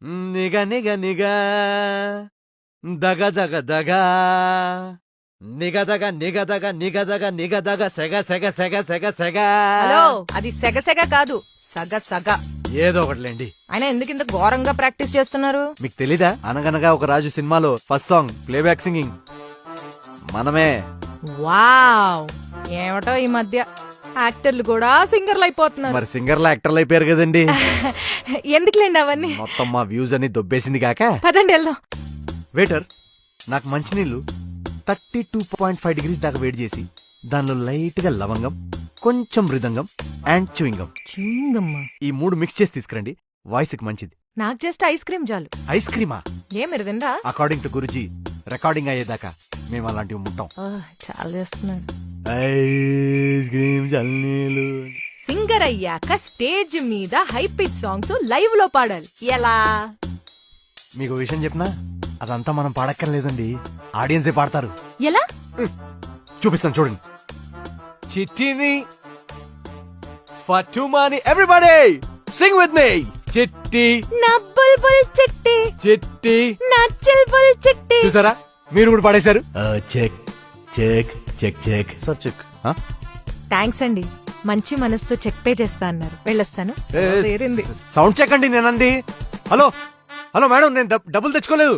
నిగ నిగ నిగ దగ దగ దగ నిగదగ నిగదగ నిగదగ నిగదగ సెగ సెగ సెగ సెగ సెగ. హలో, అది సెగ సెగ కాదు, సగ సగ. ఏదో ఒకటిలేండి. అయినా ఎందుకు ఇంత ఘోరంగా ప్రాక్టీస్ చేస్తున్నారు? మీకు తెలీదా? అనగనగా ఒక రాజు సినిమాలో ఫస్ట్ సాంగ్ ప్లేబ్యాక్ సింగింగ్ మనమే. వావ్, ఏమిటో ఈ మధ్య యాక్టర్లు కూడా సింగర్లు అయిపోతున్నారు. మరి సింగర్లు యాక్టర్లు అయిపోయారు కదండి. ఎందుకులేండి అవన్నీ. మొత్తం మా వ్యూస్ అని దొబ్బేసింది కాక. పదండి వెళ్దాం. వెయిటర్, నాకు మంచినీళ్ళు 32.5 degrees దాకా వేడి చేసి దానిలో లైట్ గా లవంగం, కొంచెం మృదంగం అండ్ చూయింగం, ఈ 3 మిక్స్ చేసి తీసుకురండి. వాయిస్ కి మంచిది. నాకు జస్ట్ ఐస్ క్రీమ్ చాలు. ఐస్ క్రీమా? ఏమిరదిందా? అకార్డింగ్ టు గురుజీ, రికార్డింగ్ అయ్యేదాకా మేము అలాంటివి ముట్టాం. చాలా చేస్తున్నాడు. ఐస్ క్రీమ్ చల్లీలు. సింగర్ అయ్యాక స్టేజ్ మీద హై పిచ్ సాంగ్స్ లైవ్ లో పాడాలి. ఎలా? మీకు విషయం చెప్పినా అదంతా మనం పాడక్కర్లేదండి, ఆడియన్సే పాడతారు. ఎలా? చూపిస్తాను చూడండి. చిట్టిని ఫటుమాని, ఎవ్రీబడీ సింగ్ విత్ మీ. చిట్టి నా బుల్బుల్ చిట్టి, చిట్టి నా చిల్బుల్ చిట్టి. చూసారా, మీరు కూడా పాడేశారు. Check check check check sir check. Thanks అండి, మంచి మనసుతో చెక్ పే చేస్తా అన్నారు. వెళ్ళొస్తాను. సౌండ్ చెక్ అండి నేనంది. హలో హలో మేడం, నేను డబ్బులు తెచ్చుకోలేదు.